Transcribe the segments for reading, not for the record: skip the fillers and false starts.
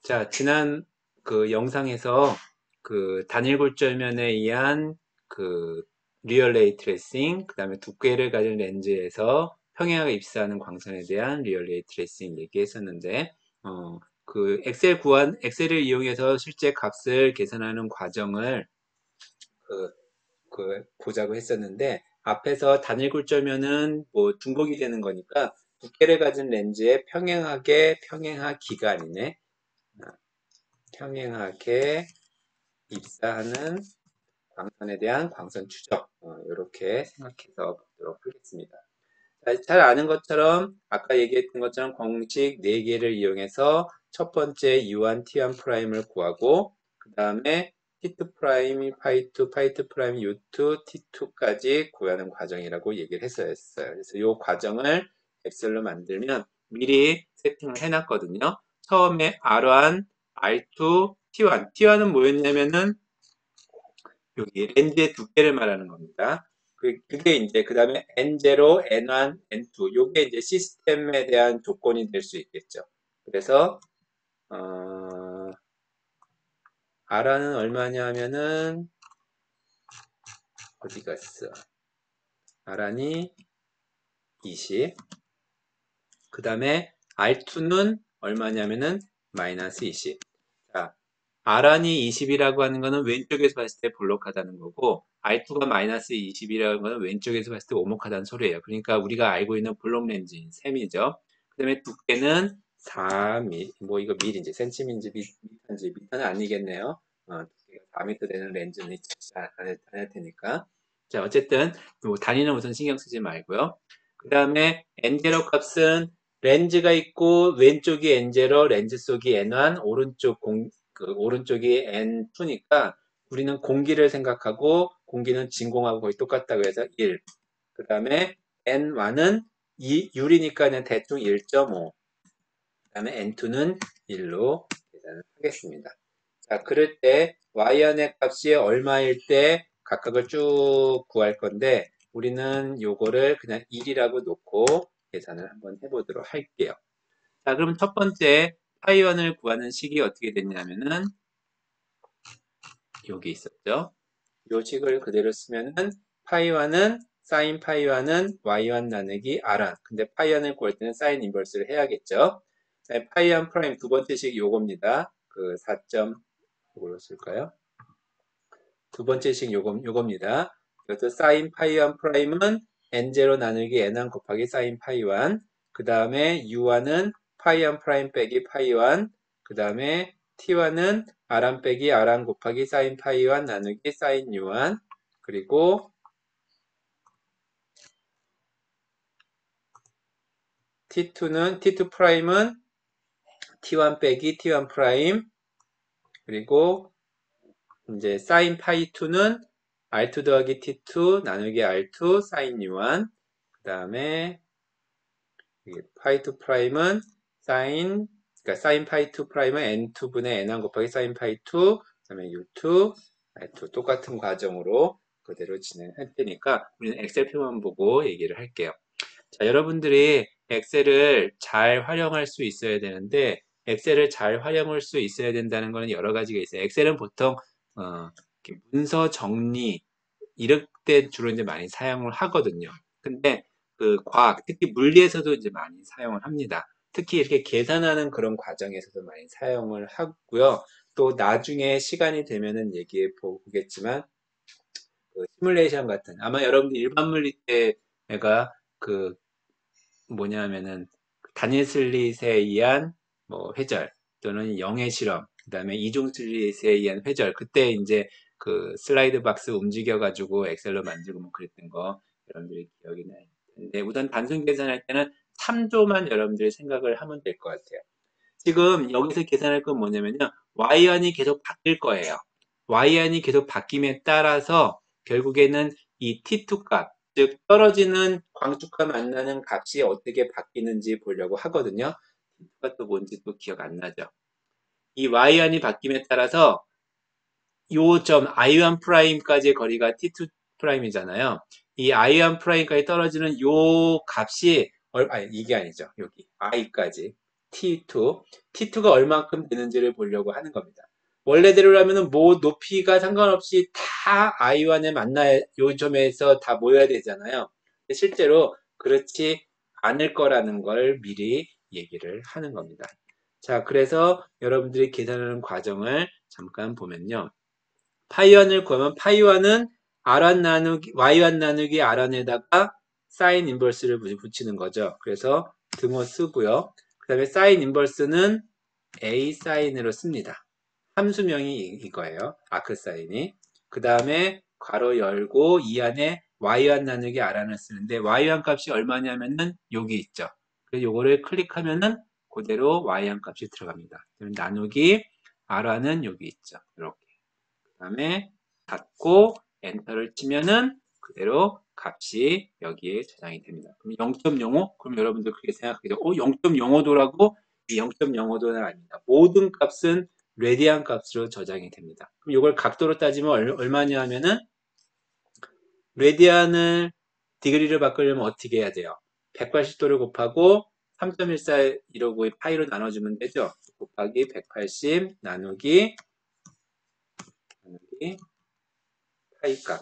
자, 지난 그 영상에서 그 단일 골절면에 의한 그 리얼레이 트레이싱, 그 다음에 두께를 가진 렌즈에서 평행하게 입사하는 광선에 대한 리얼레이 트레이싱 얘기했었는데, 그 엑셀을 이용해서 실제 값을 계산하는 과정을 그, 보자고 했었는데, 앞에서 단일 골절면은 뭐 중복이 되는 거니까 두께를 가진 렌즈에 평행하기가 아니네. 평행하게 입사하는 광선에 대한 광선 추적, 이렇게 생각해서 보도록 하겠습니다. 잘 아는 것처럼 아까 얘기했던 것처럼 공식 4개를 이용해서 첫 번째 U1, T1 프라임을 구하고 그 다음에 T2 프라임이 파이2, 파이2 프라임 U2, T2까지 구하는 과정이라고 얘기를 했어요. 그래서 이 과정을 엑셀로 만들면 미리 세팅을 해놨거든요. 처음에 R1, R2, T1. T1은 뭐였냐면은 여기 렌즈의 두께를 말하는 겁니다. 그게 이제 그 다음에 N0, N1, N2 요게 이제 시스템에 대한 조건이 될 수 있겠죠. 그래서 R는 얼마냐 하면은 어디 갔어? R이 20. 그 다음에 R2는 얼마냐면은 마이너스 20. 자, R이 20이라고 하는 거는 왼쪽에서 봤을 때 볼록하다는 거고 R2가 마이너스 20이라는 거는 왼쪽에서 봤을 때 오목하다는 소리예요. 그러니까 우리가 알고 있는 볼록 렌즈인 셈이죠. 그 다음에 두께는 4mm, 뭐 이거 밀인지 센티미터인지 미터인지 미터는 아니겠네요. 두께가 4m 되는 렌즈는 있지 않을 테니까. 자, 어쨌든 뭐 단위는 우선 신경 쓰지 말고요. 그 다음에 N0 값은 렌즈가 있고 왼쪽이 N0, 렌즈 속이 N1, 오른쪽이 N2니까 우리는 공기를 생각하고 공기는 진공하고 거의 똑같다고 해서 1. 그 다음에 N1은 유리니까 그냥 대충 1.5. 그 다음에 N2는 1로 계산을 하겠습니다. 자, 그럴 때 Y안의 값이 얼마일 때 각각을 쭉 구할 건데 우리는 요거를 그냥 1이라고 놓고 계산을 한번 해보도록 할게요. 자, 그럼 첫 번째 파이원을 구하는 식이 어떻게 됐냐면은 여기 있었죠. 요 식을 그대로 쓰면은 파이1은 사인 파이1은 y1 나누기 r한. 근데 파이1을 구할 때는 사인 인버스를 해야겠죠. 자, 파이1 프라임 두 번째 식 요겁니다. 그 4점 이걸로 쓸까요? 두 번째 식 요겁니다. 그래서 사인 파이1 프라임은 n0 나누기 n1 곱하기 사인 파이1. 그 다음에 u1은 파이1 프라임 빼기 파이1. 그 다음에 t1은 r1 빼기 r1 곱하기 사인 파이1 나누기 사인 u1. 그리고 t2 프라임은 t1 빼기 t1 프라임. 그리고 이제 사인 파이2는 r2 더하기 t2 나누기 r2 사인 u1. 그 다음에 파이2 프라임은 그러니까 사인 파이2 프라임은 n2분의 n1 곱하기 사인 파이2, 그 다음에 u2, r2 똑같은 과정으로 그대로 진행할 테니까 우리는 엑셀표만 보고 얘기를 할게요. 자, 여러분들이 엑셀을 잘 활용할 수 있어야 되는데 엑셀을 잘 활용할 수 있어야 된다는 것은 여러 가지가 있어요. 엑셀은 보통 이렇게 문서 정리 이럴 때 주로 이제 많이 사용을 하거든요. 근데 그 과학, 특히 물리에서도 이제 많이 사용을 합니다. 특히 이렇게 계산하는 그런 과정에서도 많이 사용을 하고요. 또 나중에 시간이 되면은 얘기해 보겠지만 그 시뮬레이션 같은 아마 여러분들 일반 물리 때가 그 뭐냐면은 다니엘 슬릿에 의한 뭐 회절 또는 영의 실험, 그다음에 이종 슬릿에 의한 회절. 그때 이제 그 슬라이드 박스 움직여 가지고 엑셀로 만들고 뭐 그랬던 거 여러분들이 기억이 나요. 근데 우선 단순 계산할 때는 3조만 여러분들이 생각을 하면 될 것 같아요. 지금 여기서 계산할 건 뭐냐면요. y안이 계속 바뀔 거예요. y안이 계속 바뀜에 따라서 결국에는 이 t2 값, 즉 떨어지는 광축과 만나는 값이 어떻게 바뀌는지 보려고 하거든요. t2가 또 뭔지 또 기억 안 나죠. 이 y안이 바뀜에 따라서 요 점 i1 프라임까지의 거리가 t2 프라임이잖아요. 이 i1 프라임까지 떨어지는 요 값이 아니, 이게 아니죠. 여기 i까지. T2가 얼만큼 되는지를 보려고 하는 겁니다. 원래대로라면 뭐 높이가 상관없이 다 I1에 만나야 요 점에서 다 모여야 되잖아요. 실제로 그렇지 않을 거라는 걸 미리 얘기를 하는 겁니다. 자, 그래서 여러분들이 계산하는 과정을 잠깐 보면요. 파이1을 구하면 파이1은 R1 나누기, Y1 나누기 R1에다가 사인 인버스를 붙이는 거죠. 그래서 등호 쓰고요. 그 다음에 사인 인버스는 A 사인으로 씁니다. 함수명이 이거예요. 아크 사인이. 그 다음에 괄호 열고 이 안에 y1 나누기 r1을 쓰는데 y1 값이 얼마냐면은 여기 있죠. 그래서 요거를 클릭하면은 그대로 y1 값이 들어갑니다. 나누기 r1은 여기 있죠. 이렇게. 그 다음에 닫고 엔터를 치면은 그대로 값이 여기에 저장이 됩니다. 그럼 0.05? 그럼 여러분들 그렇게 생각하게 0.05도라고? 이 0.05도는 아닙니다. 모든 값은 레디안 값으로 저장이 됩니다. 그럼 이걸 각도로 따지면 얼마냐 하면은 레디안을 디그리를 바꾸려면 어떻게 해야 돼요? 180도를 곱하고 3.14 이러고 파이로 나눠주면 되죠. 곱하기 180 나누기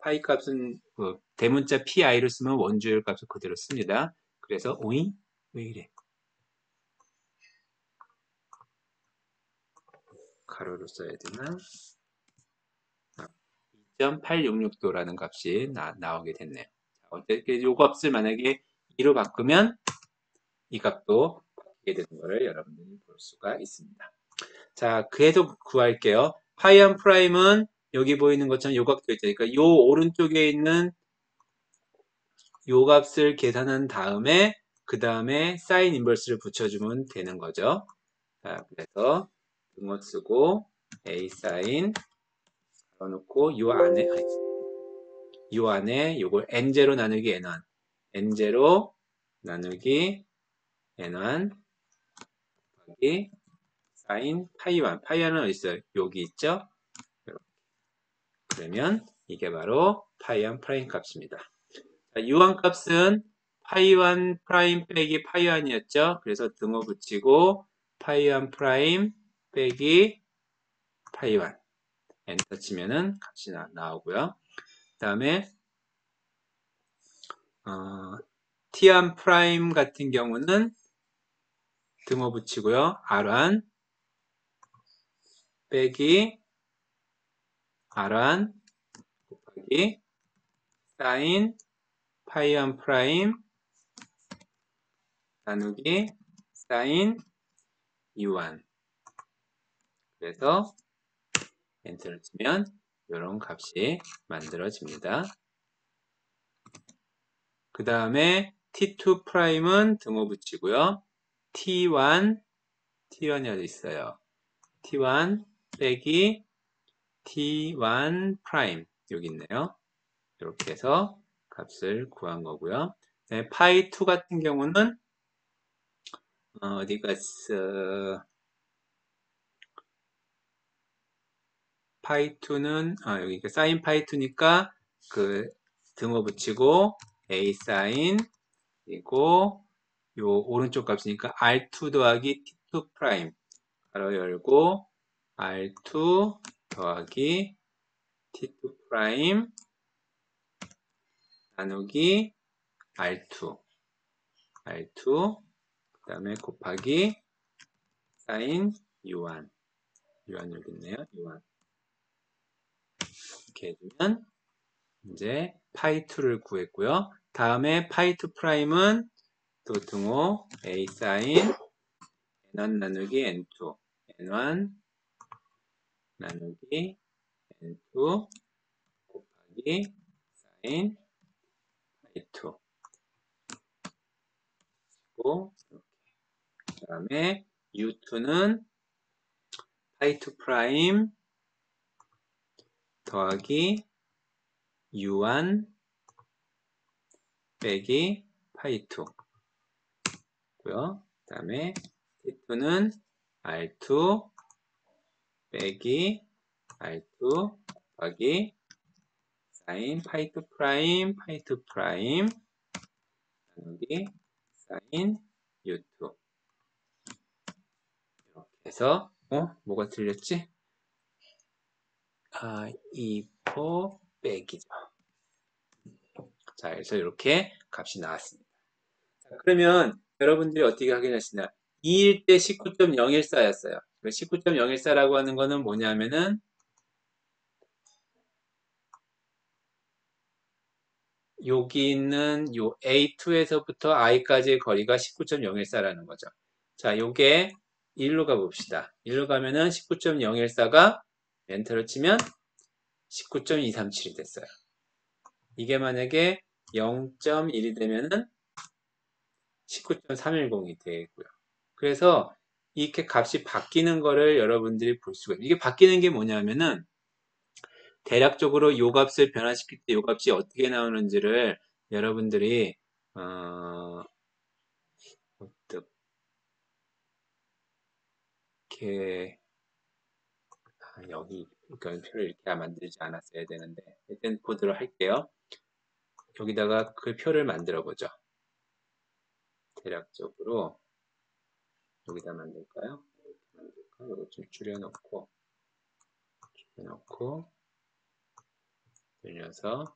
파이 값은 그 대문자 pi를 쓰면 원주율 값을 그대로 씁니다. 그래서 오잉? 왜 이래? 가로로 써야 되나? 2.866도라는 값이 나오게 됐네요. 어떻게 이 값을 만약에 2로 바꾸면 이 값도 바뀌게 되는 것을 여러분들이 볼 수가 있습니다. 자, 계속 구할게요. 파이암 프라임은 여기 보이는 것처럼 요 값도 있죠. 그러니까 요 오른쪽에 있는 요 값을 계산한 다음에 그 다음에 사인 인버스를 붙여주면 되는 거죠. 자, 그래서 등호 쓰고 A 사인 넣어놓고 요 안에 요걸 N0 나누기 N1 N0 나누기 N1 곱하기 사인 파이1 파이1은 어디 있어요? 여기 있죠? 그러면 이게 바로 파이1 프라임 값입니다. U1 값은 파이1 프라임 빼기 파이1이었죠. 그래서 등호 붙이고 파이1 프라임 빼기 파이1 엔터 치면은 값이 나오고요. 그 다음에 T1 프라임 같은 경우는 등호 붙이고요. R1 빼기 R1 곱하기 사인 파이1 프라임 나누기 사인 U1 그래서 엔터를 치면 이런 값이 만들어집니다. 그 다음에 T2 프라임은 등호 붙이고요. T1이 어디 있어요? T1 빼기 T1 프라임 여기 있네요. 이렇게 해서 값을 구한 거고요. 네, 파이2 같은 경우는 어디 갔어? 파이2는 여기 사인 파이2니까 그 등호 붙이고 A 사인 그리고 요 오른쪽 값이니까 R2 더하기 T2 프라임 가로 열고 R2 더하기 T2 프라임 나누기 R2 그 다음에 곱하기 사인 U1 여기 있네요. U1 이렇게 해주면 이제 파이2를 구했고요. 다음에 파이2 프라임은 또 등호 A 사인 N1 나누기 N2 N1 나누기 N2 곱하기 사인 파이2 고 그 다음에 U2는 파이2 프라임 더하기 U1 빼기 파이2 고요. 그 다음에 T2는 R2 빼기 R2 곱하기 사인 파이2 프라임 파이2 프라임 나누기 사인 U2 그래서 뭐가 틀렸지? E4 빼기죠. 자, 그래서 이렇게 값이 나왔습니다. 자, 그러면 여러분들이 어떻게 확인하시냐? 2일 때 19.014였어요. 19.014라고 하는 거는 뭐냐면은 여기 있는 요 A2에서부터 I까지의 거리가 19.014라는 거죠. 자, 요게 1로 가봅시다. 1로 가면은 19.014가 엔터를 치면 19.237이 됐어요. 이게 만약에 0.1이 되면은 19.310이 되고요. 그래서 이렇게 값이 바뀌는 거를 여러분들이 볼 수가 있어요. 이게 바뀌는 게 뭐냐면은 대략적으로 요 값을 변화시킬 때 요 값이 어떻게 나오는지를 여러분들이 어떻게 여기 그러니까 표를 이렇게 만들지 않았어야 되는데 일단 보도록 할게요. 여기다가 그 표를 만들어 보죠. 대략적으로 여기다 만들까요? 이렇게 만들까? 이거 좀 줄여놓고 늘려서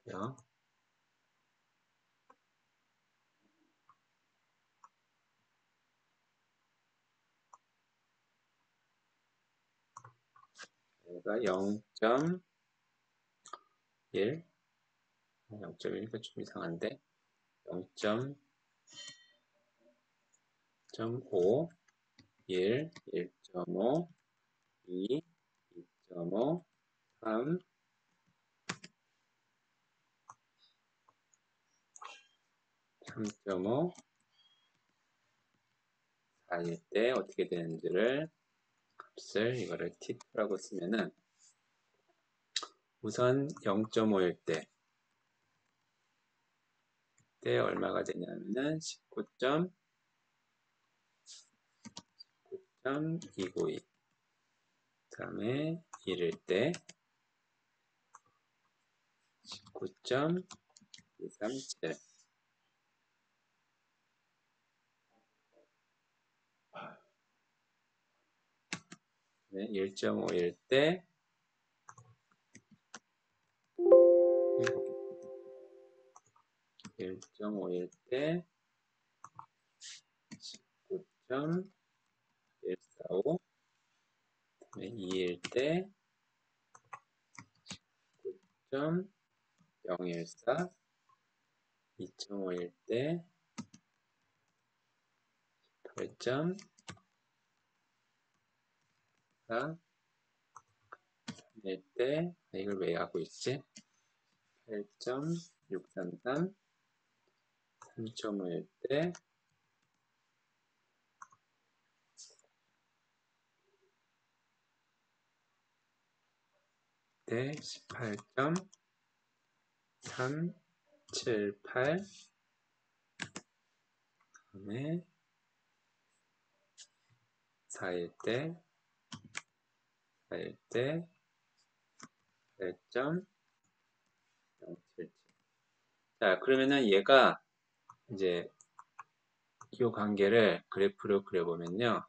이렇게요. 여기가 0.1 0.1가 좀 이상한데 0.5 1 1.5 2 2.5 3 3.5 4일 때 어떻게 되는지를 값을 이거를 t2라고 쓰면은 우선 0.5일 때 얼마가 되냐면은 19.292 그 다음에 1일 때 19.237 1.5일 때 1.5일 때 19.145 2일 때 9.014 2.5일 때 8.4 3일 때 이걸 왜 하고 있지? 8.633 3.5일 때 18.378 그다음에 4일 때 8.077 자 그러면은 얘가 이제 이 관계를 그래프로 그려보면요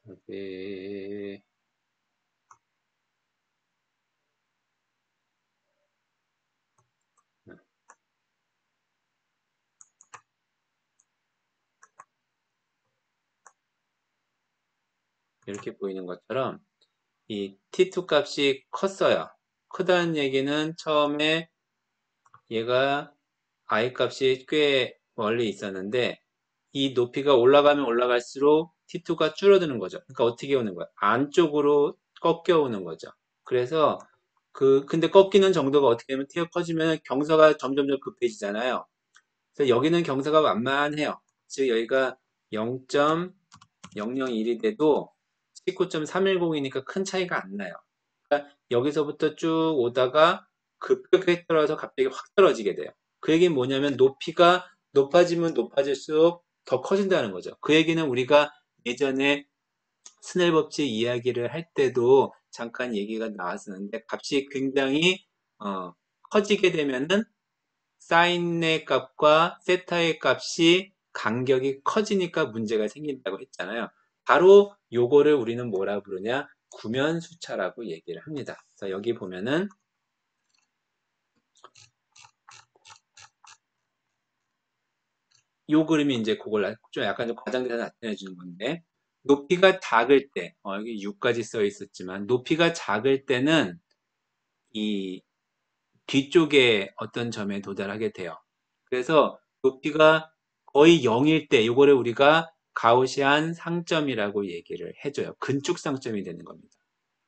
여기 이렇게 보이는 것처럼 이 t2 값이 컸어요. 크다는 얘기는 처음에 얘가 i 값이 꽤 멀리 있었는데 이 높이가 올라가면 올라갈수록 t2가 줄어드는 거죠. 그러니까 어떻게 오는 거야? 안쪽으로 꺾여 오는 거죠. 그래서 근데 꺾이는 정도가 어떻게 되면 t가 커지면 경사가 점점점 급해지잖아요. 그래서 여기는 경사가 완만해요. 즉 여기가 0.001이 돼도 19.310이니까 큰 차이가 안 나요. 그러니까 여기서부터 쭉 오다가 급격하게 떨어져서 갑자기 확 떨어지게 돼요. 그 얘기는 뭐냐면 높이가 높아지면 높아질수록 더 커진다는 거죠. 그 얘기는 우리가 예전에 스넬 법칙 이야기를 할 때도 잠깐 얘기가 나왔었는데 값이 굉장히 커지게 되면은 사인의 값과 세타의 값이 간격이 커지니까 문제가 생긴다고 했잖아요. 바로 요거를 우리는 뭐라 부르냐? 구면수차라고 얘기를 합니다. 그래서 여기 보면은 요 그림이 이제 그걸 좀 약간 좀 과장돼서 나타내 주는 건데, 높이가 작을 때, 여기 6까지 써 있었지만, 높이가 작을 때는 이 뒤쪽에 어떤 점에 도달하게 돼요. 그래서 높이가 거의 0일 때, 요거를 우리가 가우시안 상점이라고 얘기를 해줘요. 근축 상점이 되는 겁니다.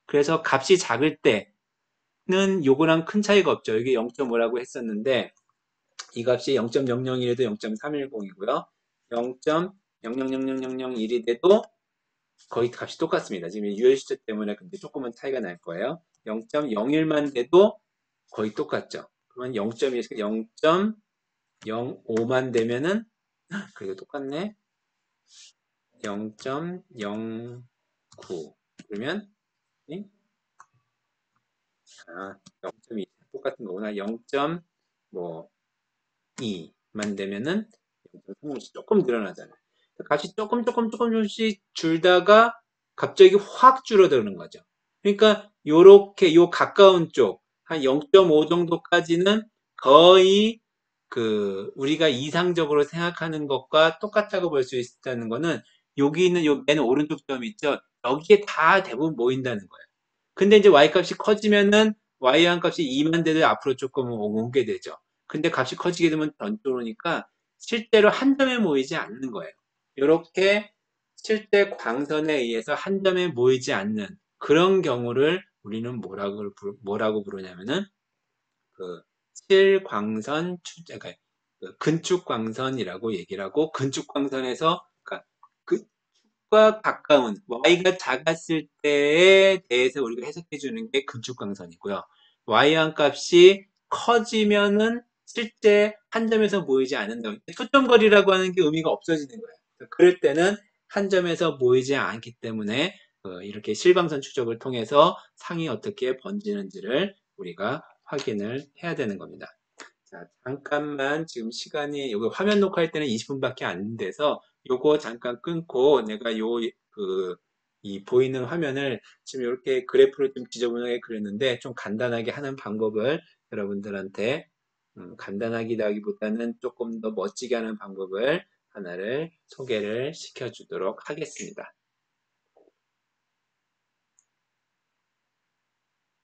그래서 값이 작을 때는 요거랑 큰 차이가 없죠. 여기 0.5라고 했었는데, 이 값이 0.001에도 0.310이고요. 0.000001이 돼도 거의 값이 똑같습니다. 지금 유효시차 때문에 근데 조금은 차이가 날 거예요. 0.01만 돼도 거의 똑같죠. 그러면 0.1에서 0.05만 되면은 그리고 똑같네. 0.09 그러면 0.2 똑같은 거구나. 0.2만 되면은 0.3씩 조금 늘어나잖아요. 값이 조금씩 줄다가 갑자기 확 줄어드는 거죠. 그러니까 요렇게 요 가까운 쪽 한 0.5 정도까지는 거의 그 우리가 이상적으로 생각하는 것과 똑같다고 볼 수 있다는 거는 여기 있는 요 맨 오른쪽 점 있죠. 여기에 다 대부분 모인다는 거예요. 근데 이제 y값이 커지면은 y한 값이 2만 돼도 앞으로 조금 오게 되죠. 근데 값이 커지게 되면 전쪽으로니까 실제로 한 점에 모이지 않는 거예요. 이렇게 실제 광선에 의해서 한 점에 모이지 않는 그런 경우를 우리는 뭐라고 부르냐면은 그 실광선 그러니까 그 근축광선이라고 얘기를 하고 근축광선에서 그러니까 과 가까운 y가 작았을 때에 대해서 우리가 해석해 주는 게 근축광선이고요. y한 값이 커지면은 실제 한 점에서 모이지 않는다. 초점거리라고 하는 게 의미가 없어지는 거예요. 그럴 때는 한 점에서 모이지 않기 때문에 이렇게 실광선 추적을 통해서 상이 어떻게 번지는지를 우리가 확인을 해야 되는 겁니다. 자, 잠깐만 지금 시간이 여기 화면 녹화할 때는 20분밖에 안 돼서 요거 잠깐 끊고 내가 이 보이는 화면을 지금 이렇게 그래프를 좀 지저분하게 그렸는데 좀 간단하게 하는 방법을 여러분들한테 간단하기보다는 조금 더 멋지게 하는 방법을 하나를 소개를 시켜주도록 하겠습니다.